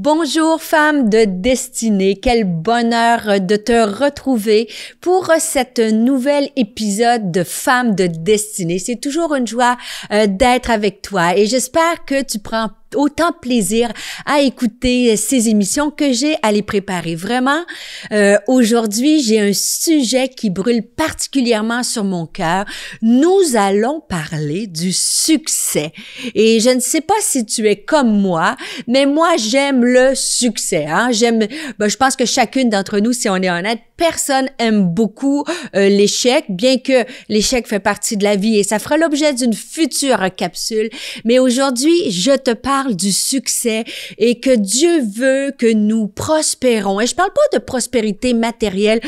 Bonjour femme de destinée, quel bonheur de te retrouver pour cet nouvel épisode de Femme de destinée. C'est toujours une joie d'être avec toi et j'espère que tu prends autant plaisir à écouter ces émissions que j'ai à les préparer. Vraiment, aujourd'hui, j'ai un sujet qui brûle particulièrement sur mon cœur. Nous allons parler du succès. Et je ne sais pas si tu es comme moi, mais moi, j'aime le succès. Hein? Je pense que chacune d'entre nous, si on est honnête, personne aime beaucoup l'échec, bien que l'échec fait partie de la vie et ça fera l'objet d'une future capsule. Mais aujourd'hui, je te parle du succès et que Dieu veut que nous prospérons. Et je parle pas de prospérité matérielle.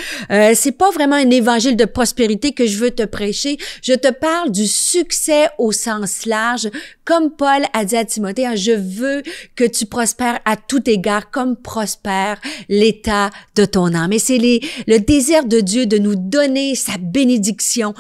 C'est pas vraiment un évangile de prospérité que je veux te prêcher. Je te parle du succès au sens large. Comme Paul a dit à Timothée, hein, je veux que tu prospères à tout égard comme prospère l'état de ton âme. Et c'est le désir de Dieu de nous donner sa bénédiction.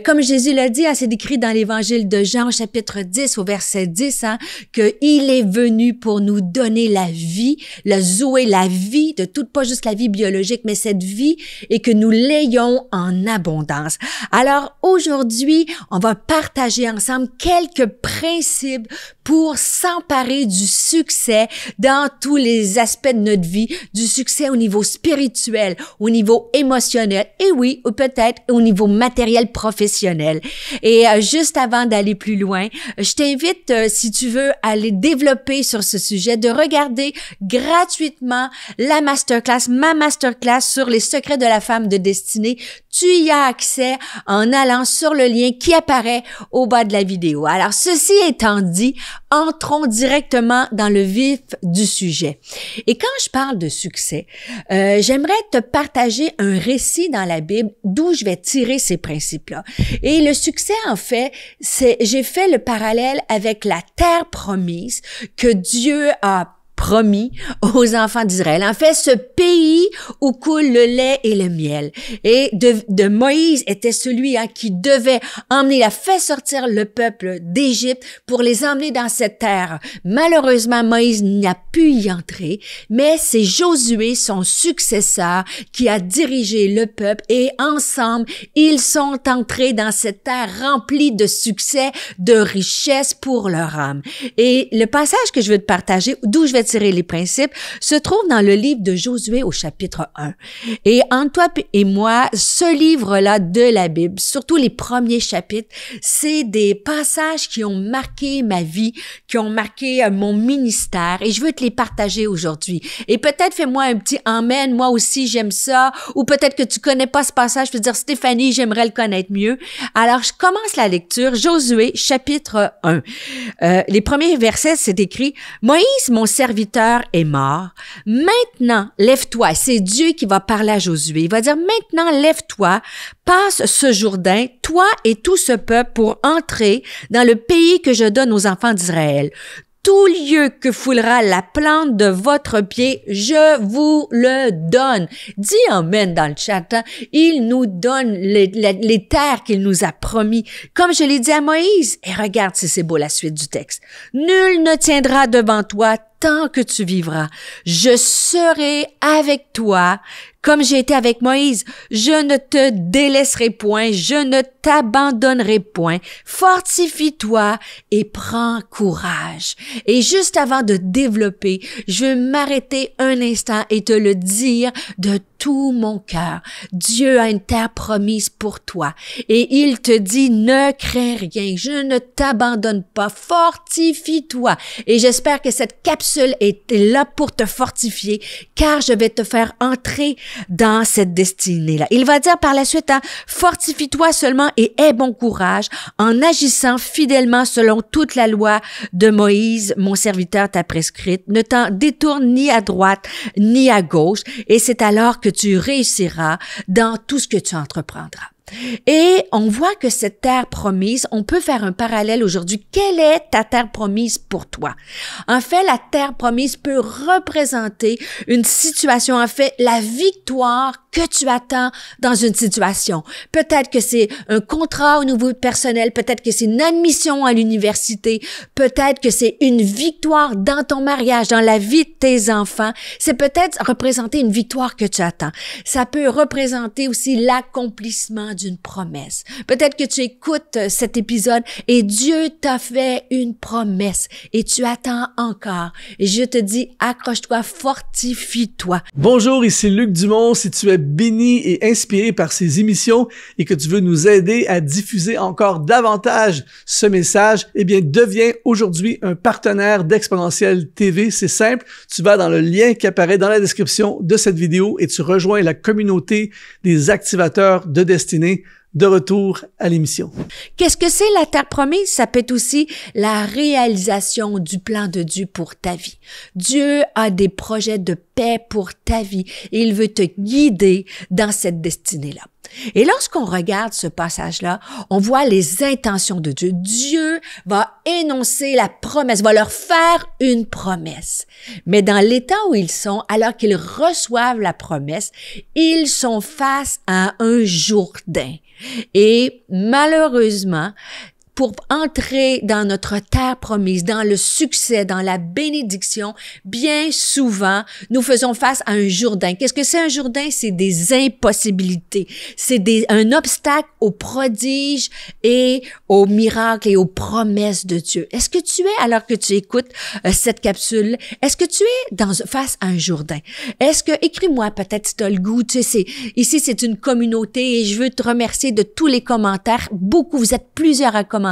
Comme Jésus l'a dit, hein, c'est écrit dans l'évangile de Jean, chapitre 10, au verset 10, hein, qu'il est venu pour nous donner la vie, la zoé, la vie de toute, pas juste la vie biologique, mais cette vie, et que nous l'ayons en abondance. Alors, aujourd'hui, on va partager ensemble quelques principes pour s'emparer du succès dans tous les aspects de notre vie, du succès au niveau spirituel, au niveau émotionnel et oui, ou peut-être au niveau matériel professionnel. Et juste avant d'aller plus loin, je t'invite, si tu veux aller développer sur ce sujet, de regarder gratuitement ma masterclass sur les secrets de la femme de destinée. Tu y as accès en allant sur le lien qui apparaît au bas de la vidéo. Alors, ceci étant dit, entrons directement dans le vif du sujet. Et quand je parle de succès, j'aimerais te partager un récit dans la Bible d'où je vais tirer ces principes-là. Et le succès, en fait, j'ai fait le parallèle avec la terre promise que Dieu a promis aux enfants d'Israël. En fait, ce pays où coule le lait et le miel. Et de Moïse était celui qui devait fait sortir le peuple d'Égypte pour les emmener dans cette terre. Malheureusement, Moïse n'a pu y entrer, mais c'est Josué, son successeur, qui a dirigé le peuple et ensemble, ils sont entrés dans cette terre remplie de succès, de richesse pour leur âme. Et le passage que je veux te partager, d'où je vais tirer les principes, se trouve dans le livre de Josué au chapitre 1. Et entre toi et moi, ce livre-là de la Bible, surtout les premiers chapitres, c'est des passages qui ont marqué ma vie, qui ont marqué mon ministère et je veux te les partager aujourd'hui. Et peut-être fais-moi un petit amen, moi aussi j'aime ça, ou peut-être que tu connais pas ce passage, je veux dire Stéphanie, j'aimerais le connaître mieux. Alors je commence la lecture, Josué chapitre 1. Les premiers versets, c'est écrit: Moïse, mon serviteur, est mort. Maintenant, lève-toi. C'est Dieu qui va parler à Josué. Il va dire, maintenant, lève-toi, passe ce Jourdain, toi et tout ce peuple, pour entrer dans le pays que je donne aux enfants d'Israël. Tout lieu que foulera la plante de votre pied, je vous le donne. Dis amen dans le chat. Hein? Il nous donne les terres qu'il nous a promis. Comme je l'ai dit à Moïse. Et regarde si c'est beau la suite du texte. Nul ne tiendra devant toi tant que tu vivras. Je serai avec toi comme j'ai été avec Moïse. Je ne te délaisserai point, je ne t'abandonnerai point. Fortifie-toi et prends courage. Et juste avant de développer, je veux m'arrêter un instant et te le dire de tout mon cœur. Dieu a une terre promise pour toi. Et il te dit, ne crains rien, je ne t'abandonne pas, fortifie-toi. Et j'espère que cette capsule est là pour te fortifier, car je vais te faire entrer dans cette destinée-là. Il va dire par la suite, hein, fortifie-toi seulement et aie bon courage en agissant fidèlement selon toute la loi de Moïse, mon serviteur t'a prescrite. Ne t'en détourne ni à droite ni à gauche, et c'est alors que tu réussiras dans tout ce que tu entreprendras. Et on voit que cette terre promise, on peut faire un parallèle aujourd'hui. Quelle est ta terre promise pour toi? En fait, la terre promise peut représenter une situation, en fait, la victoire que tu attends dans une situation. Peut-être que c'est un contrat au niveau personnel, peut-être que c'est une admission à l'université, peut-être que c'est une victoire dans ton mariage, dans la vie de tes enfants. C'est peut-être représenter une victoire que tu attends. Ça peut représenter aussi l'accomplissement d'une promesse. Peut-être que tu écoutes cet épisode et Dieu t'a fait une promesse et tu attends encore. Et je te dis, accroche-toi, fortifie-toi. Bonjour, ici Luc Dumont. Si tu es béni et inspiré par ces émissions et que tu veux nous aider à diffuser encore davantage ce message, eh bien, deviens aujourd'hui un partenaire d'Exponentiel TV. C'est simple, tu vas dans le lien qui apparaît dans la description de cette vidéo et tu rejoins la communauté des activateurs de destinée. De retour à l'émission. Qu'est-ce que c'est la terre promise? Ça peut être aussi la réalisation du plan de Dieu pour ta vie. Dieu a des projets de paix pour ta vie et il veut te guider dans cette destinée-là. Et lorsqu'on regarde ce passage-là, on voit les intentions de Dieu. Dieu va énoncer la promesse, va leur faire une promesse. Mais dans l'état où ils sont, alors qu'ils reçoivent la promesse, ils sont face à un Jourdain. Et malheureusement, pour entrer dans notre terre promise, dans le succès, dans la bénédiction, bien souvent, nous faisons face à un Jourdain. Qu'est-ce que c'est un Jourdain? C'est des impossibilités. C'est un obstacle aux prodiges et aux miracles et aux promesses de Dieu. Est-ce que tu es, alors que tu écoutes cette capsule, est-ce que tu es face à un Jourdain? Est-ce que, écris-moi peut-être si tu as le goût, tu sais, ici c'est une communauté et je veux te remercier de tous les commentaires. Beaucoup, vous êtes plusieurs à commenter.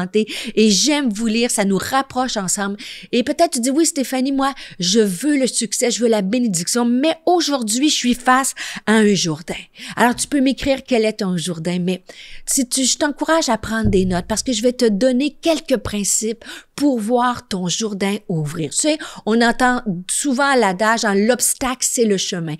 Et j'aime vous lire, ça nous rapproche ensemble. Et peut-être tu dis, oui Stéphanie, moi, je veux le succès, je veux la bénédiction, mais aujourd'hui, je suis face à un Jourdain. Alors, tu peux m'écrire quel est ton Jourdain, mais je t'encourage à prendre des notes parce que je vais te donner quelques principes pour voir ton Jourdain ouvrir. Tu sais, on entend souvent l'adage, l'obstacle, c'est le chemin.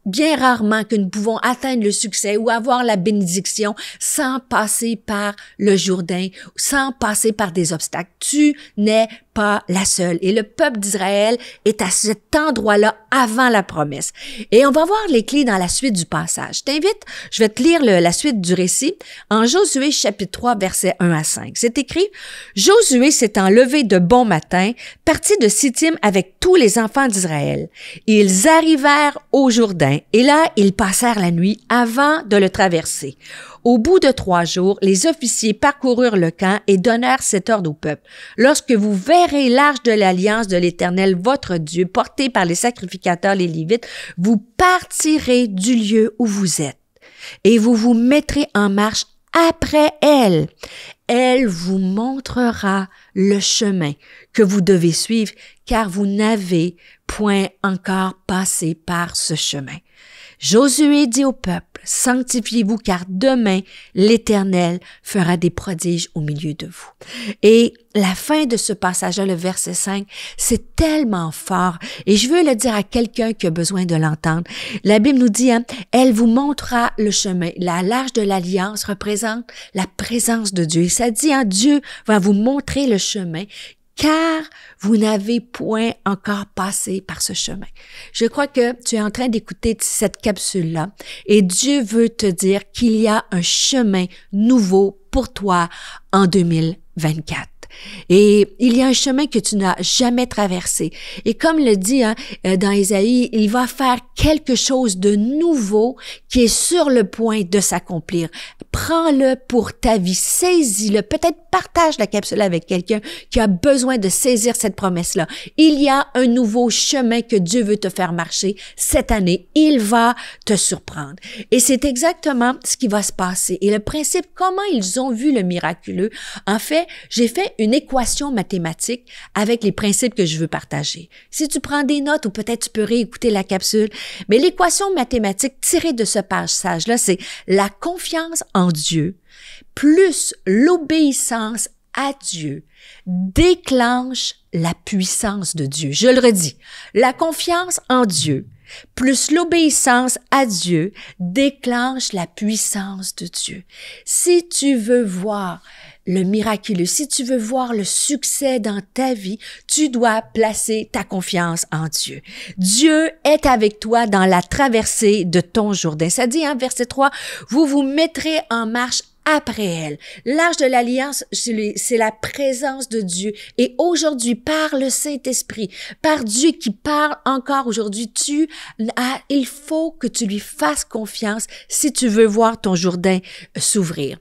Bien rarement que nous pouvons atteindre le succès ou avoir la bénédiction sans passer par le Jourdain, sans passer par des obstacles. Tu n'es pas la seule. Et le peuple d'Israël est à cet endroit-là avant la promesse. Et on va voir les clés dans la suite du passage. Je t'invite, je vais te lire la suite du récit en Josué chapitre 3, versets 1 à 5. C'est écrit, « Josué s'étant levé de bon matin, partit de Sittim avec tous les enfants d'Israël. Ils arrivèrent au Jourdain et là, ils passèrent la nuit avant de le traverser. Au bout de 3 jours, les officiers parcoururent le camp et donnèrent cet ordre au peuple. Lorsque vous verrez l'arche de l'alliance de l'Éternel, votre Dieu, portée par les sacrificateurs, les Lévites, vous partirez du lieu où vous êtes et vous vous mettrez en marche après elle. Elle vous montrera le chemin que vous devez suivre, car vous n'avez point encore passé par ce chemin. Josué dit au peuple, « Sanctifiez-vous, car demain, l'Éternel fera des prodiges au milieu de vous. » Et la fin de ce passage-là, le verset 5, c'est tellement fort. Et je veux le dire à quelqu'un qui a besoin de l'entendre. La Bible nous dit, elle vous montrera le chemin. L'arche de l'alliance représente la présence de Dieu. Et ça dit, Dieu va vous montrer le chemin, car vous n'avez point encore passé par ce chemin. Je crois que tu es en train d'écouter cette capsule-là et Dieu veut te dire qu'il y a un chemin nouveau pour toi en 2024. Et il y a un chemin que tu n'as jamais traversé. Et comme le dit dans Ésaïe, il va faire quelque chose de nouveau qui est sur le point de s'accomplir. Prends-le pour ta vie, saisis-le. Peut-être partage la capsule avec quelqu'un qui a besoin de saisir cette promesse-là. Il y a un nouveau chemin que Dieu veut te faire marcher cette année. Il va te surprendre. Et c'est exactement ce qui va se passer. Et le principe, comment ils ont vu le miraculeux, en fait, j'ai fait une équation mathématique avec les principes que je veux partager. Si tu prends des notes ou peut-être tu peux réécouter la capsule, mais l'équation mathématique tirée de ce passage-là, c'est la confiance en Dieu plus l'obéissance à Dieu déclenche la puissance de Dieu. Je le redis, la confiance en Dieu plus l'obéissance à Dieu déclenche la puissance de Dieu. Si tu veux voir le miraculeux, si tu veux voir le succès dans ta vie, tu dois placer ta confiance en Dieu. Dieu est avec toi dans la traversée de ton Jourdain. Ça dit, verset 3, vous vous mettrez en marche après elle. L'Arche de l'Alliance, c'est la présence de Dieu. Et aujourd'hui, par le Saint-Esprit, par Dieu qui parle encore aujourd'hui, il faut que tu lui fasses confiance si tu veux voir ton Jourdain s'ouvrir.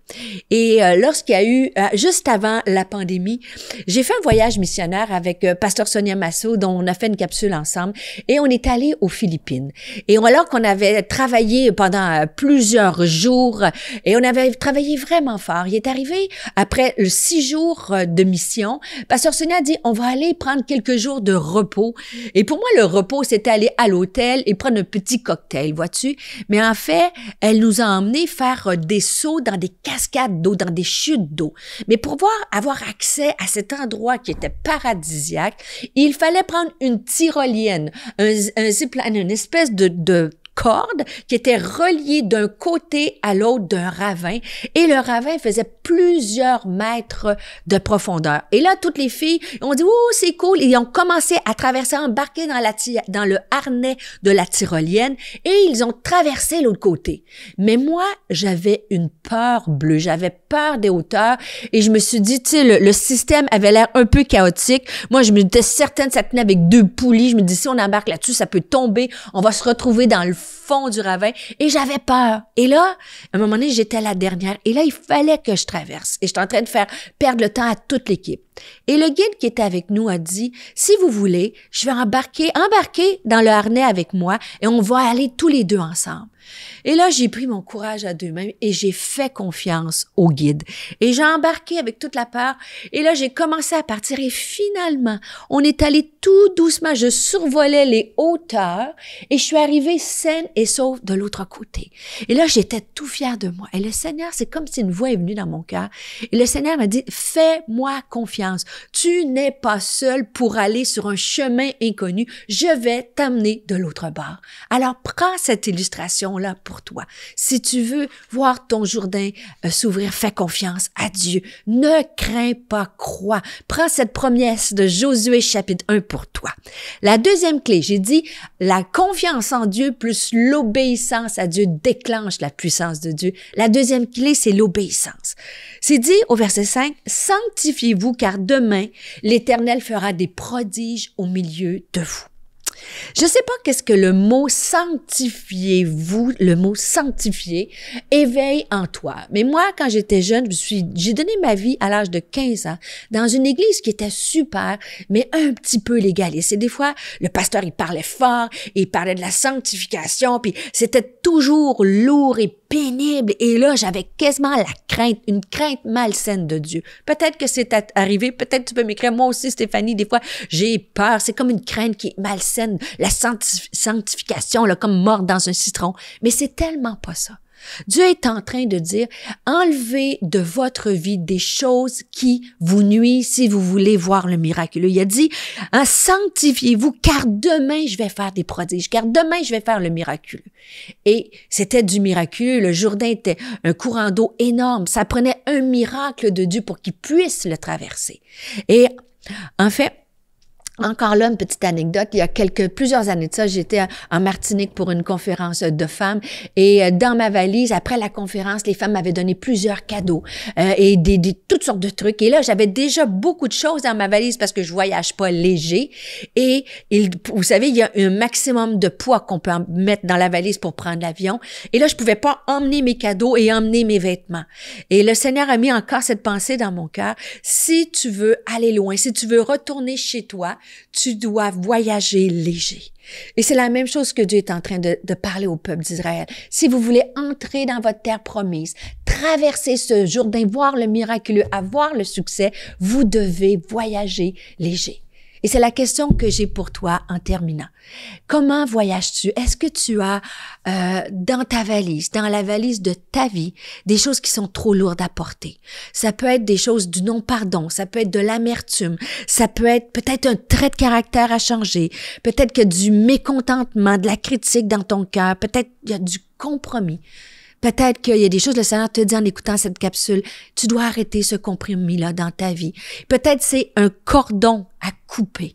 Et lorsqu'il y a eu, juste avant la pandémie, j'ai fait un voyage missionnaire avec Pasteur Sonia Masso, dont on a fait une capsule ensemble, et on est allé aux Philippines. Et alors qu'on avait travaillé pendant plusieurs jours, et on avait travaillé vraiment fort. Il est arrivé après 6 jours de mission. Pasteur Sonia a dit, on va aller prendre quelques jours de repos. Et pour moi, le repos, c'était aller à l'hôtel et prendre un petit cocktail, vois-tu? Mais en fait, elle nous a emmenés faire des sauts dans des cascades d'eau, dans des chutes d'eau. Mais pour avoir accès à cet endroit qui était paradisiaque, il fallait prendre une tyrolienne, un zipline, une espèce de corde qui était reliée d'un côté à l'autre d'un ravin et le ravin faisait plusieurs mètres de profondeur. Et là, toutes les filles ont dit « Oh, c'est cool » et ils ont commencé à traverser, à embarquer dans le harnais de la tyrolienne et ils ont traversé l'autre côté. Mais moi, j'avais une peur bleue, j'avais peur des hauteurs et je me suis dit, tu sais, le système avait l'air un peu chaotique. Moi, je me disais certaine, ça tenait avec 2 poulies. Je me dis, si on embarque là-dessus, ça peut tomber, on va se retrouver dans le fond du ravin et j'avais peur. Et là, à un moment donné, j'étais la dernière et là, il fallait que je traverse et j'étais en train de faire perdre le temps à toute l'équipe. Et le guide qui était avec nous a dit, si vous voulez, je vais embarquer dans le harnais avec moi et on va aller tous les deux ensemble. Et là, j'ai pris mon courage à 2 mains et j'ai fait confiance au guide. Et j'ai embarqué avec toute la peur. Et là, j'ai commencé à partir et finalement, on est allé tout doucement. Je survolais les hauteurs et je suis arrivée saine et sauve de l'autre côté. Et là, j'étais tout fière de moi. Et le Seigneur, c'est comme si une voix est venue dans mon cœur. Et le Seigneur m'a dit, fais-moi confiance. Tu n'es pas seul pour aller sur un chemin inconnu. Je vais t'amener de l'autre bord. Alors, prends cette illustration-là pour toi. Si tu veux voir ton Jourdain s'ouvrir, fais confiance à Dieu. Ne crains pas, crois. Prends cette promesse de Josué chapitre 1 pour toi. La deuxième clé, j'ai dit, la confiance en Dieu plus l'obéissance à Dieu déclenche la puissance de Dieu. La deuxième clé, c'est l'obéissance. C'est dit au verset 5, « Sanctifiez-vous car demain, l'Éternel fera des prodiges au milieu de vous. » Je ne sais pas qu'est-ce que le mot sanctifiez-vous, le mot sanctifier, éveille en toi. Mais moi, quand j'étais jeune, j'ai donné ma vie à l'âge de 15 ans dans une église qui était super, mais un petit peu légaliste. Et des fois, le pasteur, il parlait fort, il parlait de la sanctification, puis c'était toujours lourd et pénible. Et là, j'avais quasiment une crainte malsaine de Dieu. Peut-être que c'est arrivé, peut-être tu peux m'écrire. Moi aussi, Stéphanie, des fois, j'ai peur. C'est comme une crainte qui est malsaine. La sanctification, là, comme mordre dans un citron. Mais c'est tellement pas ça. Dieu est en train de dire, enlevez de votre vie des choses qui vous nuisent si vous voulez voir le miraculeux. Il a dit, sanctifiez-vous car demain je vais faire des prodiges, car demain je vais faire le miraculeux. Et c'était du miraculeux. Le Jourdain était un courant d'eau énorme. Ça prenait un miracle de Dieu pour qu'il puisse le traverser. Et en fait, encore là, une petite anecdote. Il y a plusieurs années de ça, j'étais en Martinique pour une conférence de femmes et dans ma valise, après la conférence, les femmes m'avaient donné plusieurs cadeaux et toutes sortes de trucs. Et là, j'avais déjà beaucoup de choses dans ma valise parce que je voyage pas léger. Et vous savez, il y a un maximum de poids qu'on peut mettre dans la valise pour prendre l'avion. Et là, je pouvais pas emmener mes cadeaux et emmener mes vêtements. Et le Seigneur a mis encore cette pensée dans mon cœur. Si tu veux aller loin, si tu veux retourner chez toi, tu dois voyager léger. Et c'est la même chose que Dieu est en train de parler au peuple d'Israël. Si vous voulez entrer dans votre terre promise, traverser ce Jourdain, voir le miraculeux, avoir le succès, vous devez voyager léger. Et c'est la question que j'ai pour toi en terminant. Comment voyages-tu? Est-ce que tu as dans ta valise, dans la valise de ta vie, des choses qui sont trop lourdes à porter? Ça peut être des choses du non-pardon, ça peut être de l'amertume, ça peut être peut-être un trait de caractère à changer, peut-être que du mécontentement, de la critique dans ton cœur, peut-être il y a du compromis. Peut-être qu'il y a des choses, le Seigneur te dit en écoutant cette capsule, tu dois arrêter ce compromis-là dans ta vie. Peut-être c'est un cordon à couper.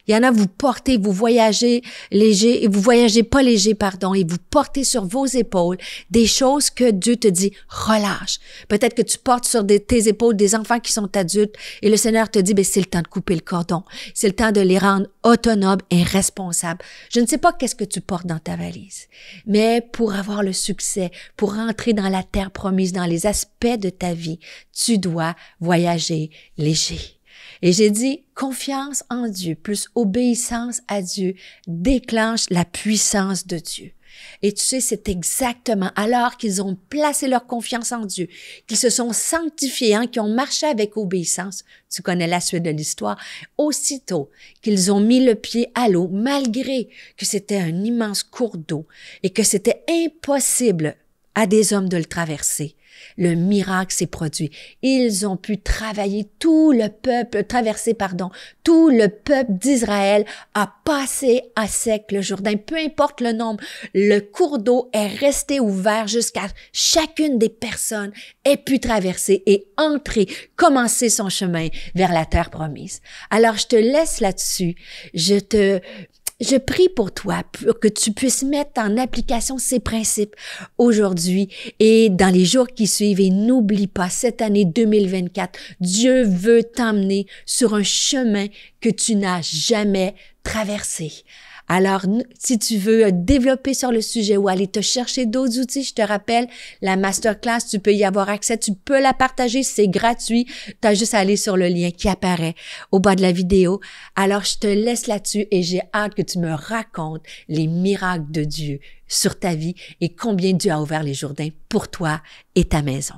Il y en a, vous portez, vous voyagez léger, et vous voyagez pas léger, pardon, et vous portez sur vos épaules des choses que Dieu te dit, relâche. Peut-être que tu portes sur tes épaules des enfants qui sont adultes, et le Seigneur te dit, c'est le temps de couper le cordon. C'est le temps de les rendre autonomes et responsables. Je ne sais pas qu'est-ce que tu portes dans ta valise, mais pour avoir le succès, pour rentrer dans la terre promise, dans les aspects de ta vie, tu dois voyager léger. Et j'ai dit, confiance en Dieu plus obéissance à Dieu déclenche la puissance de Dieu. Et tu sais, c'est exactement alors qu'ils ont placé leur confiance en Dieu, qu'ils se sont sanctifiés, qu'ils ont marché avec obéissance. Tu connais la suite de l'histoire. Aussitôt qu'ils ont mis le pied à l'eau, malgré que c'était un immense cours d'eau et que c'était impossible à des hommes de le traverser, le miracle s'est produit. Ils ont pu traverser tout le peuple d'Israël a passé à sec le Jourdain. Peu importe le nombre, le cours d'eau est resté ouvert jusqu'à chacune des personnes ait pu traverser et entrer, commencer son chemin vers la terre promise. Alors, je te laisse là-dessus. Je prie pour toi, pour que tu puisses mettre en application ces principes aujourd'hui et dans les jours qui suivent. Et n'oublie pas, cette année 2024, Dieu veut t'emmener sur un chemin que tu n'as jamais traversé. Alors, si tu veux développer sur le sujet ou aller te chercher d'autres outils, je te rappelle, la masterclass, tu peux y avoir accès, tu peux la partager, c'est gratuit. Tu as juste à aller sur le lien qui apparaît au bas de la vidéo. Alors, je te laisse là-dessus et j'ai hâte que tu me racontes les miracles de Dieu sur ta vie et combien Dieu a ouvert les Jourdains pour toi et ta maison.